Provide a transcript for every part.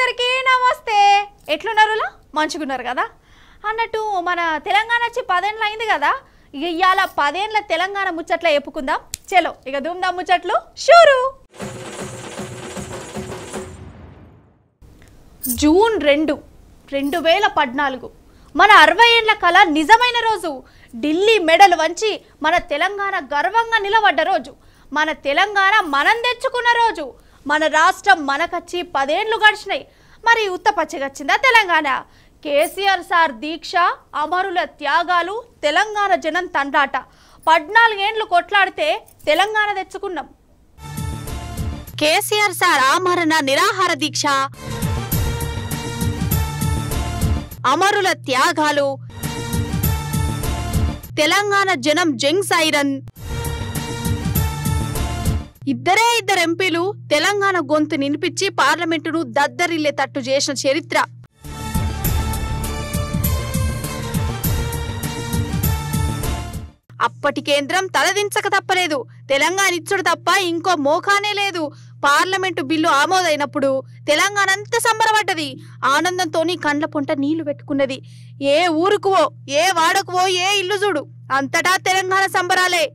అందరికీ నమస్తే. ఎట్లున్నారులా? మంచిగున్నారు కదా అన్నట్టు. మన తెలంగాణ వచ్చి 10 ఏళ్ళు అయింది కదా. ఇవాళ 10 ఏళ్ళ తెలంగాణ ముచ్చట్ల చెప్పుకుందాం. చలో ఇక ధూమ్ధాం ముచ్చట్లు షూరు. జూన్ 2, 2014 మన 60 ఏళ్ల కళ నిజమైన రోజు. ఢిల్లీ మెడల్ వంచి మన తెలంగాణ గర్వంగా నిలబడ్డ రోజు. మన తెలంగాణ మనం తెచ్చుకున్న రోజు. మన రాష్ట్రం మనకచ్చి 10 ఏళ్ళు గడిచినాయి. మరి ఉత్తపచ్చగచ్చిందా తెలంగాణ? కేసీఆర్ సార్ దీక్ష, అమరుల త్యాగాలు, తెలంగాణ జనం తండ్రాట. 14 ఏళ్ళు కొట్లాడితే తెలంగాణ తెచ్చుకున్నాం. కేసీఆర్ సార్ ఆమరణ నిరాహార దీక్ష, అమరుల త్యాగాలు, తెలంగాణ జనం జంగ్ సైరన్. ఇద్దరు ఎంపీలు తెలంగాణ గొంతు నినిపించి పార్లమెంటును దద్దరిల్లే తట్టు చేసిన చరిత్ర. అప్పటి కేంద్రం తలదించక తప్పలేదు. తెలంగాణ ఇచ్చుడు తప్ప ఇంకో మోకానే లేదు. పార్లమెంటు బిల్లు ఆమోదైనప్పుడు తెలంగాణ అంతా సంబరపడ్డది. ఆనందంతో కండ్ల పొంట నీళ్లు పెట్టుకున్నది. ఏ ఊరుకువో, ఏ వాడకువో, ఏ ఇల్లు చూడు, అంతటా తెలంగాణ సంబరాలే.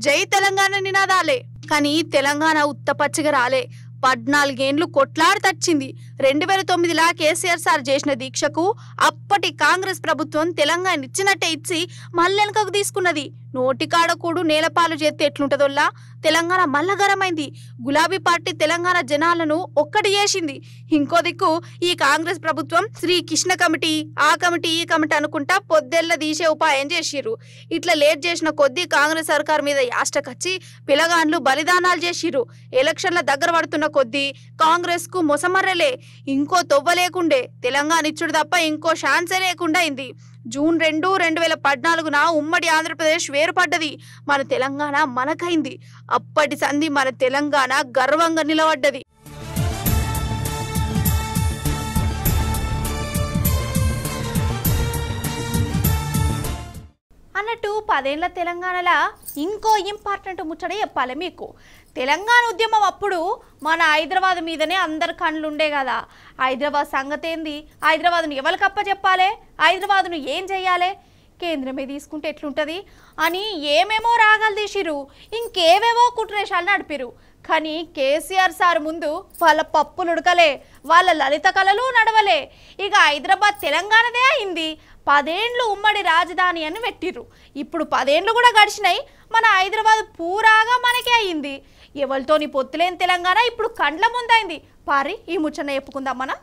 జై తెలంగాణ నినాదాలే. కానీ తెలంగాణ ఉత్తపచ్చగా రాలే. 14 ఏళ్లు కొట్లాడి తచ్చింది. 2009లా కేసీఆర్ సార్ చేసిన దీక్షకు అప్పటి కాంగ్రెస్ ప్రభుత్వం తెలంగాణ ఇచ్చినట్టే ఇచ్చి మల్లెనకకు తీసుకున్నది. నోటికాడకూడు నేలపాలు చేస్తే ఎట్లుంటదోల్లా తెలంగాణ మల్లగరమైంది. గులాబీ పార్టీ తెలంగాణ జనాలను ఒక్కటి చేసింది. ఇంకో దిక్కు ఈ కాంగ్రెస్ ప్రభుత్వం శ్రీ కృష్ణ కమిటీ, ఆ కమిటీ, ఈ కమిటీ అనుకుంటా పొద్దెల్ల తీసే ఉపాయం చేసిర్రు. ఇట్లా లేట్ చేసిన కొద్దీ కాంగ్రెస్ సర్కార్ మీద యాష్టకచ్చి పిలగాన్లు బలిదానాలు చేసిర్రు. ఎలక్షన్ల దగ్గర పడుతున్న కొద్దీ కాంగ్రెస్ కు మొసమర్రలే. ఇంకో తొవ్వ లేకుండే. తెలంగాణ ఇచ్చుడు తప్ప ఇంకో ఛాన్సే లేకుండా అయింది. జూన్ 2, 2014న ఉమ్మడి ఆంధ్రప్రదేశ్ వేరుపడ్డది. మన తెలంగాణ మనకైంది. అప్పటి సంధి మన తెలంగాణ గర్వంగా నిలబడ్డది. అన్నట్టు 10 ఏళ్ల తెలంగాణలో ఇంకో ఇంపార్టెంట్ ముచ్చట చెప్పాలి మీకు. తెలంగాణ ఉద్యమం అప్పుడు మన హైదరాబాద్ మీదనే అందరు కళ్ళు ఉండే కదా. హైదరాబాద్ సంగతి ఏంది? హైదరాబాద్ను ఎవరికప్ప చెప్పాలి? హైదరాబాద్ను ఏం చెయ్యాలి? కేంద్రమే తీసుకుంటే ఎట్లుంటుంది అని ఏమేమో రాగాలు తీసిరు, ఇంకేవేవో కుట్రేషాలు నడిపిరు. కానీ కేసీఆర్ సార్ ముందు వాళ్ళ పప్పులు ఉడకలే, వాళ్ళ లలిత కళలు నడవలే. ఇక హైదరాబాద్ తెలంగాణదే అయింది. 10 ఏళ్ళు ఉమ్మడి రాజధాని అని పెట్టిర్రు. ఇప్పుడు 10 ఏళ్ళు కూడా గడిచినాయి. మన హైదరాబాద్ పూరాగా మనకే అయింది. ఎవరితోని పొత్తులేని తెలంగాణ ఇప్పుడు కండ్ల ముందైంది. పారి ఈ ముచ్చట చెప్పుకుందాం మనం.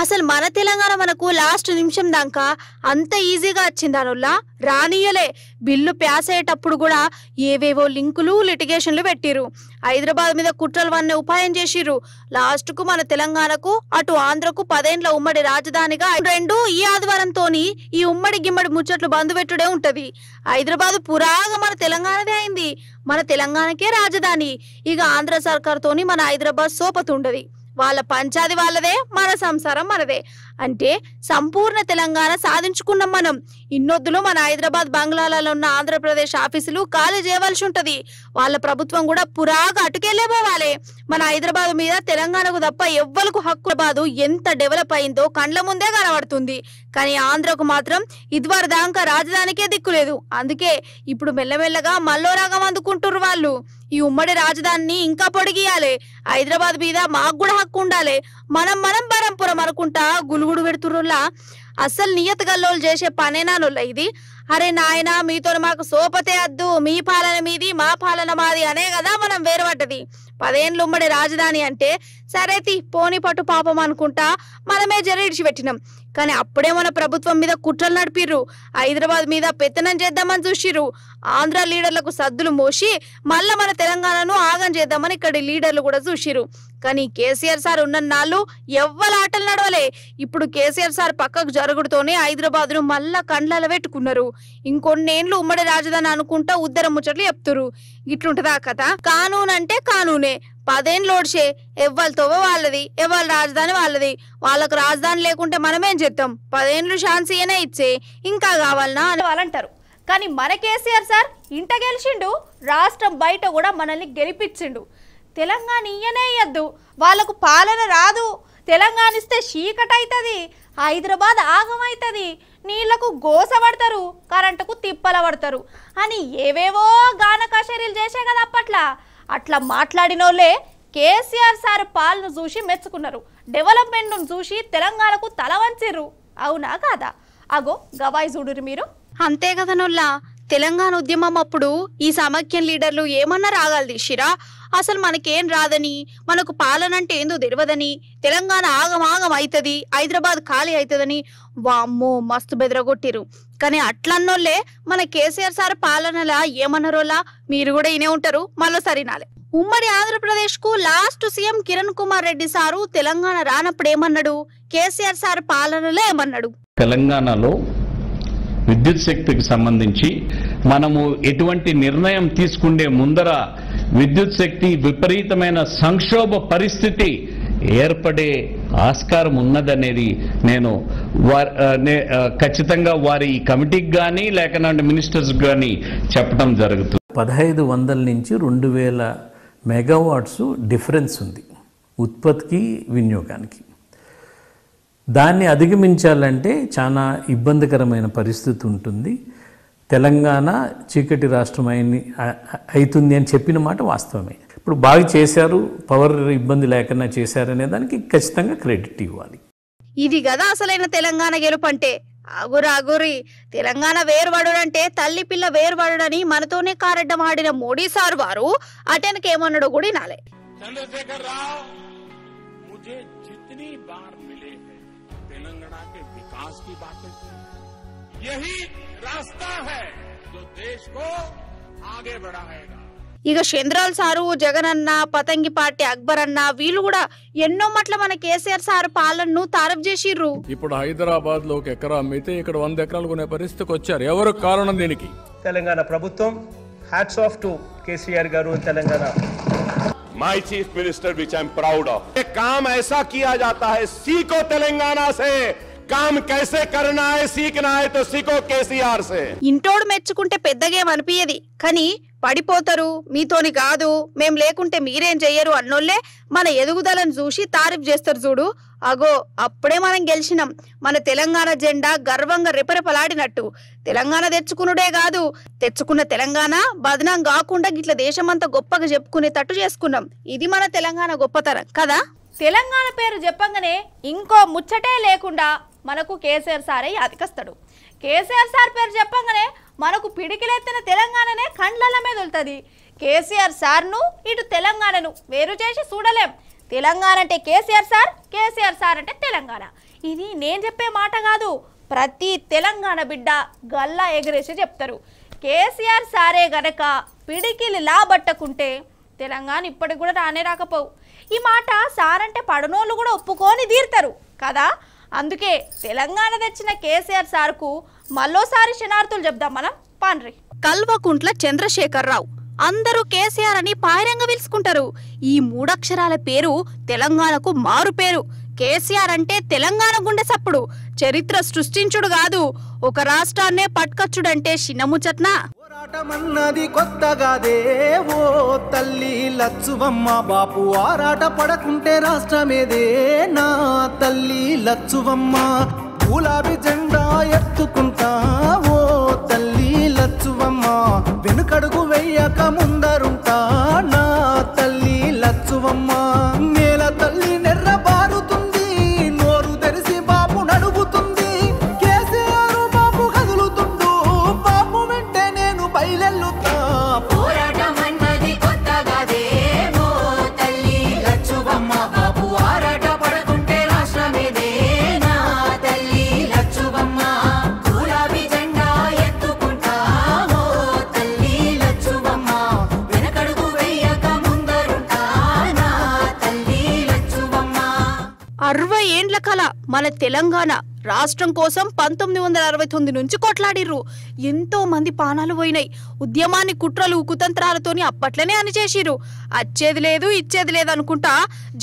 అసలు మన తెలంగాణ మనకు లాస్ట్ నిమిషం దాకా అంత ఈజీగా వచ్చిందానుల్లా రానియలే. బిల్లు ప్యాస్ అయ్యేటప్పుడు కూడా ఏవేవో లింకులు, లిటిగేషన్లు పెట్టిరు. హైదరాబాద్ మీద కుట్రలు వన్నే ఉపాయం చేసిర్రు. లాస్ట్ కు మన తెలంగాణకు అటు ఆంధ్రకు 10 ఏళ్ల ఉమ్మడి రాజధానిగా ఈ ఆదివారంతోని ఈ ఉమ్మడి గిమ్మడి ముచ్చట్లు బంధు పెట్టుడే ఉంటది. హైదరాబాద్ పురాగా మన తెలంగాణదే అయింది. మన తెలంగాణకే రాజధాని. ఇక ఆంధ్ర సర్కార్ తోని మన హైదరాబాద్ సోపతుండది. వాళ్ళ పంచాది వాళ్ళదే, మన సంసారం మనదే. అంటే సంపూర్ణ తెలంగాణ సాధించుకున్నాం మనం. ఇన్నొద్దులు మన హైదరాబాద్ బంగ్లాలలో ఉన్న ఆంధ్రప్రదేశ్ ఆఫీసులు ఖాళీ చేయవలసి ఉంటది. వాళ్ళ ప్రభుత్వం కూడా పురాగా అటుకెళ్లే పోవాలి. మన హైదరాబాద్ మీద తెలంగాణకు తప్ప ఎవ్వలకు హక్కుబాదు ఎంత డెవలప్ అయిందో కండ్ల ముందే కనబడుతుంది. కానీ ఆంధ్రకు మాత్రం ఇదివరకు దాకా రాజధానికే దిక్కులేదు. అందుకే ఇప్పుడు మెల్లమెల్లగా మల్లోరాగం అందుకుంటుర్రు వాళ్ళు. ఈ ఉమ్మడి రాజధానిని ఇంకా పొడిగియాలి. హైదరాబాద్ మీద మాకు కూడా హక్కు ఉండాలి. మనం బరంపురం అనుకుంటా గులుగుడు పెడుతుర్రులా. అస్సలు నియత గల్లోలు చేసే పనేనానుల్లా ఇది. అరే నాయన, మీతో మాకు సోపతే అద్దు, మీ పాలన మీది, మా పాలన మాది అనే కదా మనం వేరుపడ్డది. 10 ఏళ్ళు ఉమ్మడి రాజధాని అంటే సరేతి పోని పట్టు పాపం అనుకుంటా మనమే జరీడ్చి పెట్టినాం. కానీ అప్పుడే మన ప్రభుత్వం మీద కుట్రలు నడిపిర్రు. హైదరాబాద్ మీద పెత్తనం చేద్దామని చూసిర్రు. ఆంధ్ర లీడర్లకు సద్దులు మోసి మళ్ళా మన తెలంగాణను ఆగం చేద్దామని ఇక్కడి లీడర్లు కూడా చూసిర్రు. కానీ కేసీఆర్ సార్ ఉన్న నాళ్ళు ఎవ్వల ఆటలు నడవలే. ఇప్పుడు కేసీఆర్ సార్ పక్కకు జరుగుడుతోనే హైదరాబాద్ ను మళ్ళా కండ్ల పెట్టుకున్నారు. ఇంకొన్నేళ్లు ఉమ్మడి రాజధాని అనుకుంటా ఉద్దరం ముచ్చట్లు చెప్తురు. ఇట్లుంటదా కథ? కానూన్ అంటే కానూనే. 10 ఏళ్ళు ఓడిసే ఎవ్వరితో వాళ్ళది, ఎవరి రాజధాని వాళ్ళది. వాళ్ళకు రాజధాని లేకుంటే మనమేం చేద్దాం? 10 ఏళ్ళు ఛాన్స్ ఇచ్చే ఇంకా కావాలనా అని వాళ్ళు అంటారు. కానీ మన కేసీఆర్ సార్ ఇంట గెలిచిండు, రాష్ట్రం బయట కూడా మనల్ని గెలిపించిండు. తెలంగాణ ఇయ్యనే ఇయ్యద్దు, వాళ్ళకు పాలన రాదు, తెలంగాణ ఇస్తే చీకటి అవుతుంది, హైదరాబాద్ ఆగమవుతుంది, నీళ్లకు గోస పడతారు, కరెంటుకు తిప్పల పడతారు అని ఏవేవో గాన కచేరీలు చేసే కదా అప్పట్లా. అట్లా మాట్లాడినోళ్ళే కేసీఆర్ సార్ పాలన చూసి మెచ్చుకున్నారు, డెవలప్మెంట్ను చూసి తెలంగాణకు తల వంచిర్రు. అవునా కాదా? అగో గవాయి చూడురు మీరు. అంతే కదా నొల్లా, తెలంగాణ ఉద్యమం అప్పుడు ఈ సమాఖ్యం లీడర్లు ఏమన్నా రాగాలు తీసిరా? అసలు మనకేం రాదని, మనకు పాలన అంటే ఏందో తెలియదని, తెలంగాణ ఆగమాగం అవుతుంది, హైదరాబాద్ ఖాళీ అవుతుందని వామ్మో మస్తు బెదరగొట్టిరు. కానీ అట్లన్నోళ్ళే మన కేసీఆర్ సార్ పాలనలా ఏమన్నారోలా మీరు కూడా ఇనే ఉంటారు. మళ్ళీ సరినాలే, ఉమ్మడి ఆంధ్రప్రదేశ్ కు last CM Kiran Kumar Reddy sir Telangana రానప్పుడు ఏమన్నాడు, కేసీఆర్ సార్ పాలనలో ఏమన్నాడు? తెలంగాణలో విద్యుత్ శక్తికి సంబంధించి మనము ఎటువంటి నిర్ణయం తీసుకుండే ముందర విద్యుత్ శక్తి విపరీతమైన సంక్షోభ పరిస్థితి ఏర్పడే ఆస్కారం ఉన్నదనేది నేను ఖచ్చితంగా వారి కమిటీకి కానీ లేకపోతే మినిస్టర్స్ కానీ చెప్పడం జరుగుతుంది. 1500 నుంచి 2000 మెగావాట్స్ డిఫరెన్స్ ఉంది ఉత్పత్తికి వినియోగానికి. దాన్ని అధిగమించాలంటే చాలా ఇబ్బందికరమైన పరిస్థితి ఉంటుంది. తెలంగాణ చీకటి రాష్ట్రం అవుతుంది అని చెప్పిన మాట వాస్తవమే. ఇప్పుడు బాగా చేశారు, పవర్ ఇబ్బంది లేకుండా చేశారనే దానికి ఖచ్చితంగా క్రెడిట్ ఇవ్వాలి. ఇది కదా అసలైన తెలంగాణ గెలుపంటే. అగురి తెలంగాణ వేరుపడుడంటే తల్లి పిల్ల వేరుపడుడని మనతోనే కారడ్డం ఆడిన మోడీ సార్ వారు అటెనకి ఏమన్నాడో కూడా వినాలే. चंद्रशेखर राव, मुझे जितनी बार मिले हैं तेलंगाना के विकास की बातें की, यही रास्ता है जो देश को आगे बढ़ाएगा. ఇక చంద్రాల్ సారు, జగన్ అన్న, పతంగి పార్టీ అక్బర్ అన్న వీళ్ళు కూడా ఎన్నో మట్ల మన కేసీఆర్ సార్ పాలనను తారఫ్ చేసిర్రు. ఇప్పుడు హైదరాబాద్ లో ఒక ఎకరా అమ్మితే ఇక్కడ 100 ఎకరాలు కొనే పరిస్థితికి వచ్చారు. ఎవరు కారణం దీనికి? తెలంగాణ ప్రభుత్వం. హ్యాట్స్ ఆఫ్ టు కేసీఆర్ గారు Telangana. My chief minister which I am proud of. ये काम ऐसा किया जाता है, सीखो तेलंगाना से. काम कैसे करना है सीखना है तो सीखो केसीआर से. ఇంటోడు మెచ్చుకుంటే పెద్దగేం అనిపించది, కానీ పడిపోతారు, మీతోని కాదు, మేం లేకుంటే మీరేం చెయ్యరు అన్నోళ్లే మన ఎదుగుదలను చూసి తారీఫ్ చేస్తారు చూడు. అగో అప్పుడే మనం గెలిచినాం. మన తెలంగాణ జెండా గర్వంగా రెపరెపలాడినట్టు. తెలంగాణ తెచ్చుకునుడే కాదు, తెచ్చుకున్న తెలంగాణ బదనాం కాకుండా గిట్ల దేశమంతా గొప్పగా చెప్పుకునేటట్టు చేసుకున్నాం. ఇది మన తెలంగాణ గొప్పతనం కదా. తెలంగాణ పేరు చెప్పంగానే ఇంకో ముచ్చటే లేకుండా మనకు కేసీఆర్ సారే యాదికొస్తాడు. కేసీఆర్ సార్ పేరు చెప్పంగానే మనకు పిడికిలెత్తిన తెలంగాణనే కండ్ల మీద వెళ్తుంది. కేసీఆర్ సార్ను ఇటు తెలంగాణను వేరు చేసి చూడలేం. తెలంగాణ అంటే కేసీఆర్ సార్, కేసీఆర్ సార్ అంటే తెలంగాణ. ఇది నేను చెప్పే మాట కాదు, ప్రతి తెలంగాణ బిడ్డ గల్లా ఎగరేసి చెప్తారు. కేసీఆర్ సారే గనక పిడికిలి లాబట్టకుంటే తెలంగాణ ఇప్పటికి కూడా రానే రాకపోవు. ఈ మాట సార్ అంటే పడనోళ్ళు కూడా ఒప్పుకొని తీరుతారు కదా. అందుకే తెలంగాణ తెచ్చిన కేసీఆర్ సార్కు మళ్ళోసారి శనార్థులు చెప్దాం మనం. పాండ్రి కల్వకుంట్ల చంద్రశేఖర్ రావు అందరూ కేసీఆర్ అని పాయరంగా పిలుచుకుంటారు. ఈ 3 అక్షరాల పేరు తెలంగాణకు మారు పేరు. కేసీఆర్ అంటే తెలంగాణ గుండె సప్పుడు, చరిత్ర సృష్టించుడు కాదు, ఒక రాష్ట్రాన్నే పట్టుకొచ్చుడంటే చిన్నముచ్చట్నా. పోరాటమన్నది కొత్తగాదే ఓ తల్లి లచ్చువమ్మ, బాపు ఆరాట పడకుంటే రాష్ట్రమేదే నా తల్లి లచ్చువమ్మ. గులాబీ జెండా ఎత్తుకుంటా ఓ తల్లి లచ్చువమ్మ, వెనుకడుగు వెయ్యక ముందరుంటా నా తల్లి లచ్చువమ్మ. నేల తల్లి నెర్ర బారుతుంది, నోరు తెరిసి బాపు నడుగుతుంది. కేసీఆర్ బాపు కదులుతుండు, బాపు వెంటే నేను బయలెల్లుతా. పోరాటమన్నది కొత్తగాదే ఓ తల్లి లచ్చువమ్మ, బాపు ఆరాట పడకుంటే రాష్ట్రమేదే నా తల్లి లచ్చువమ్మ. గులాబీ జెండా ఎత్తుకుంటా ఓ తల్లి లచ్చువమ్మ, వెనకడుగు వెయ్యక ముందరుంటా నా తల్లి లచ్చువమ్మ. 60 ఏండ్ల కల మన తెలంగాణ రాష్ట్రం కోసం 1969 నుంచి కొట్లాడిర్రు. ఎంతో మంది పానాలు పోయినాయి. ఉద్యమాన్ని కుట్రలు కుతంత్రాలతోని అప్పట్లనే అనిచేసిర్రు. అచ్చేది లేదు ఇచ్చేది లేదు అనుకుంటా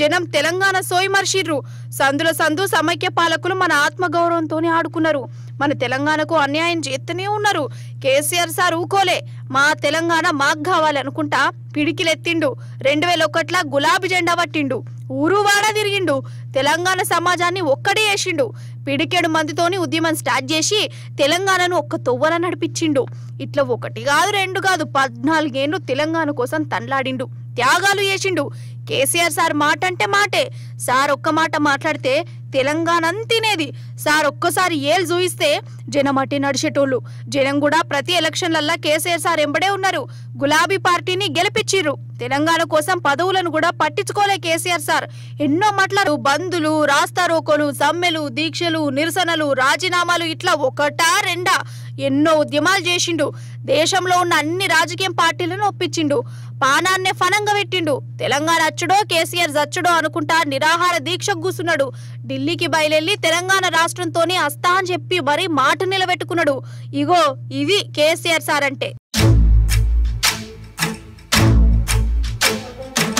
జనం తెలంగాణ సోయి మర్చిర్రు. సందుల సందు సమైక్య పాలకులు మన ఆత్మగౌరవంతోనే ఆడుకున్నారు. మన తెలంగాణకు అన్యాయం చేస్తూనే ఉన్నారు. కేసీఆర్ సార్ ఊకోలే, మా తెలంగాణ మాకు కావాలి అనుకుంటా పిడికిలెత్తిండు. 2001 గులాబీ జెండా పట్టిండు, ఊరు వాడ తిరిగిండు, తెలంగాణ సమాజాన్ని ఒక్కడే చేసిండు. పిడికెడు మందితోని ఉద్యమం స్టార్ట్ చేసి తెలంగాణను ఒక్క తొవ్వల నడిపించిండు. ఇట్లా 1 కాదు 2 కాదు 14 ఏళ్ళు తెలంగాణ కోసం తన్లాడిండు, త్యాగాలు చేసిండు. కేసీఆర్ సార్ మాట అంటే మాటే. సార్ ఒక్క మాట మాట్లాడితే తెలంగాణ తినేది. సార్ ఒక్కసారి ఏళ్ళు చూయిస్తే జనం అట్టి నడిచేటోళ్ళు. జనం కూడా ప్రతి ఎలక్షన్లల్లా కేసీఆర్ సార్ ఎంబడే ఉన్నారు. గులాబీ పార్టీని గెలిపించిర్రు. తెలంగాణ కోసం పదవులను కూడా పట్టించుకోలే కేసీఆర్ సార్. ఎన్నో మాటలు, బందులు, రాస్తారోకోలు, సమ్మెలు, దీక్షలు, నిరసనలు, రాజీనామాలు, ఇట్లా 1 2 ఎన్నో ఉద్యమాలు చేసిండు. దేశంలో ఉన్న అన్ని రాజకీయ పార్టీలను ఒప్పించిండు. పానాన్నే ఫనంగా పెట్టిండు. తెలంగాణ అచ్చుడో కేసీఆర్ జచ్చుడో అనుకుంటా నిరాహార దీక్షకు కూసున్నాడు. ఢిల్లీకి బయలుదేరి తెలంగాణ రాష్ట్రంతోనే అస్తా అని చెప్పి మరీ మాట నిలబెట్టుకున్నాడు. ఇగో ఇది కేసీఆర్ సార్ అంటే.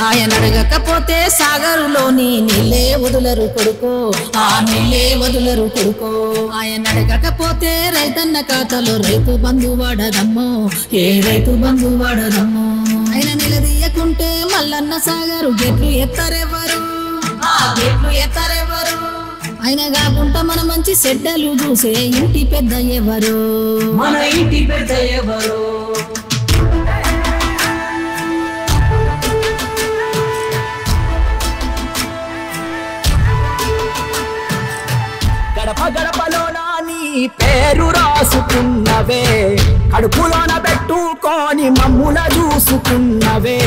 ఆయన అడగకపోతే సాగరులోని నీళ్ళే వదులరు కొడుకో, ఆ నీళ్ళే వదులరు కొడుకో. ఆయన అడగకపోతే రైతన్న ఖాతాలో రైతు బంధు వాడదమ్మో, ఏ రైతు బంధు వాడదమ్మో. ఆయన నిలదీయకుంటే మల్లన్న సాగరు గెట్లు ఎత్తారెవరు, ఆ గెట్లు ఎత్తారెవరు. ఆయన కాకుండా మన మంచి చెడ్డలు చూసే ఇంటి పెద్ద ఎవరు, మన ఇంటి పెద్ద ఎవరు. గడప గడపలోన నీ పేరు రాసుకున్నవే, కడుపులోన పెట్టుకొని మమ్ముల చూసుకున్నవే.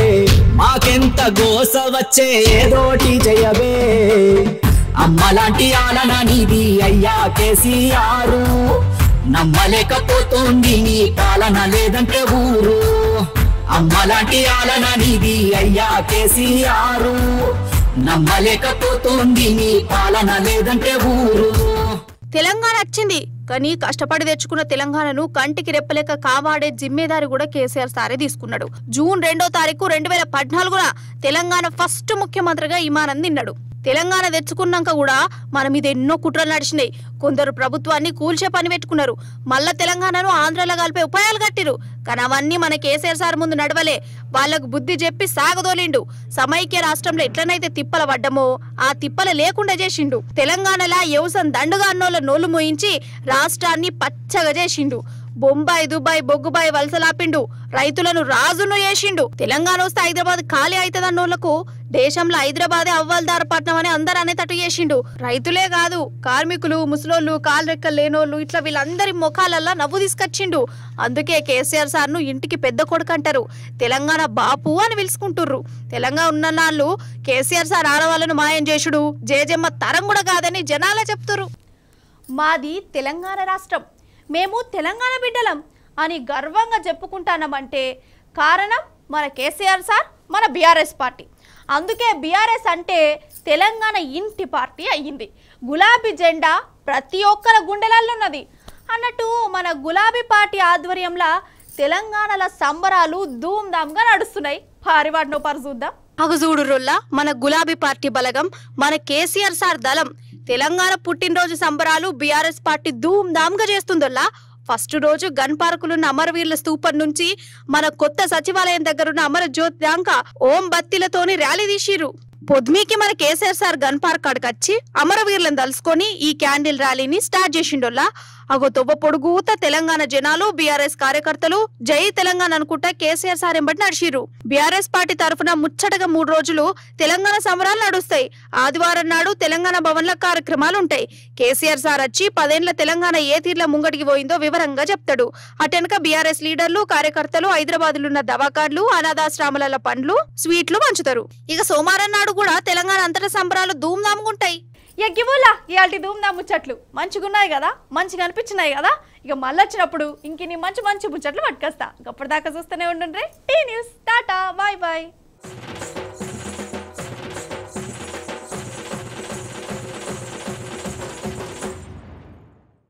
మాకెంత గోస వచ్చే ఏదోటి చేయవే. అమ్మలాంటి ఆలన నీది అయ్యా కేసీఆర్, నమ్మలేకపోతుంది నీ పాలన లేదంటే ఊరు. అమ్మలాంటి ఆలన నీది అయ్యా కేసీఆర్, నమ్మలేకపోతుంది నీ పాలన లేదంటే ఊరు. తెలంగాణ వచ్చింది కానీ కష్టపడి తెచ్చుకున్న తెలంగాణను కంటికి రెప్పలేక కాపాడే జిమ్మేదారి కూడా కేసీఆర్ సారే తీసుకున్నాడు. జూన్ 2వ తారీఖు 2014 తెలంగాణ ఫస్ట్ ముఖ్యమంత్రిగా ఇమానం తిన్నాడు. తెలంగాణ తెచ్చుకున్నాక కూడా మన మీద ఎన్నో కుట్రలు నడిచినాయి. కొందరు ప్రభుత్వాన్ని కూల్చే పని పెట్టుకున్నారు. మళ్ళా తెలంగాణను ఆంధ్రలో కలిపే ఉపాయాలు కట్టిరు. కానీ అవన్నీ మన కేసీఆర్ సార్ ముందు నడవలే. వాళ్లకు బుద్ధి చెప్పి సాగదోలిండు. సమైక్య రాష్ట్రంలో ఎట్లనైతే తిప్పల పడ్డమో ఆ తిప్పల లేకుండా చేసిండు. తెలంగాణలా వ్యవసాయం దండుగా అన్నోళ్ళ నోళ్లు మోయించి రాష్ట్రాన్ని పచ్చగా చేసిండు. బొంబాయి, దుబాయ్, బొగ్గుబాయి వలసలాపిండు. రైతులను రాజును చేసిండు. తెలంగాణ వస్తే హైదరాబాద్ ఖాళీ అవుతుందన్నోళ్లకు దేశంలో హైదరాబాదే అవ్వాల్దార పట్నం అని అందరు అనేటట్టు చేసిండు. రైతులే కాదు, కార్మికులు, ముసలోళ్ళు, కాలు రెక్కలు లేనోళ్ళు, ఇట్లా వీళ్ళందరి ముఖాలల్లా నవ్వు తీసుకొచ్చిండు. అందుకే కేసీఆర్ సార్ ను ఇంటికి పెద్ద కొడుకు అంటారు. తెలంగాణ బాపు అని పిలుచుకుంటుర్రు. తెలంగాణ ఉన్న నాళ్ళు కేసీఆర్ సార్ ఆడవాళ్ళను మాయం చేసుడు జేజమ్మ తరం కూడా కాదని జనాలే చెప్తురు. మాది తెలంగాణ రాష్ట్రం, మేము తెలంగాణ బిడ్డలం అని గర్వంగా చెప్పుకుంటామంటే కారణం మన కేసీఆర్ సార్, మన బీఆర్ఎస్ పార్టీ. అందుకే బీఆర్ఎస్ అంటే తెలంగాణ ఇంటి పార్టీ అయ్యింది. గులాబీ జెండా ప్రతి ఒక్కరి గుండెలలో ఉన్నది అన్నట్టు మన గులాబీ పార్టీ ఆధ్వర్యంలో తెలంగాణల సంబరాలు ధూమ్ధామ్గా నడుస్తున్నాయి. పారివాడినో పారు చూద్దాం. అగజూడు రొల్ల మన గులాబీ పార్టీ బలగం, మన కేసీఆర్ సార్ దళం తెలంగాణ పుట్టినరోజు సంబరాలు బీఆర్ఎస్ పార్టీ ధూమ్ధామ్గా చేస్తుందల్లా. ఫస్ట్ రోజు గన్ పార్కులున్న అమరవీరుల స్తూపం నుంచి మన కొత్త సచివాలయం దగ్గరున్న అమర జ్యోతి దాకా ఓం బత్తిలతోని ర్యాలీ తీసిర్రు. పొద్దుమీకి మన కేసీఆర్ సార్ గన్ పార్క్ కాడికి వచ్చి అమరవీరులను తలుసుకొని ఈ క్యాండిల్ ర్యాలీని స్టార్ట్ చేసిండోల్లా. అగో తొవ్వ పొడుగుత తెలంగాణ జనాలు, బీఆర్ఎస్ కార్యకర్తలు జై తెలంగాణ అనుకుంటా కేసీఆర్ సార్ ఎంబడి నడిచిర్రు. బీఆర్ఎస్ పార్టీ తరఫున ముచ్చటగా 3 రోజులు తెలంగాణ సంబరాలు నడుస్తాయి. ఆదివారం నాడు తెలంగాణ భవన్ల కార్యక్రమాలు ఉంటాయి. కేసీఆర్ సార్ వచ్చి 10 ఏళ్ల తెలంగాణ ఏ తీర్ల ముంగడికి పోయిందో వివరంగా చెప్తాడు. అటెనక బీఆర్ఎస్ లీడర్లు, కార్యకర్తలు హైదరాబాద్లున్న దవాఖాన్లు, అనాథాశ్రమాల పండ్లు, స్వీట్లు పంచుతారు. ఇక సోమవారం నాడు కూడా తెలంగాణ అంతటా సంబరాలు ధూమ్ధామ్గుంటాయి. ఎగ్గివోలా ఇయాల్టి ధూమ్ధామ్ ముచ్చట్లు మంచిగున్నాయి కదా, మంచిగా అనిపించినాయి కదా. ఇక మళ్ళీ వచ్చినప్పుడు ఇంకిన్ని మంచి మంచి ముచ్చట్లు పట్టుకొస్తా. అప్పటిదాకా చూస్తూనే ఉండండి T news. Tata, bye bye.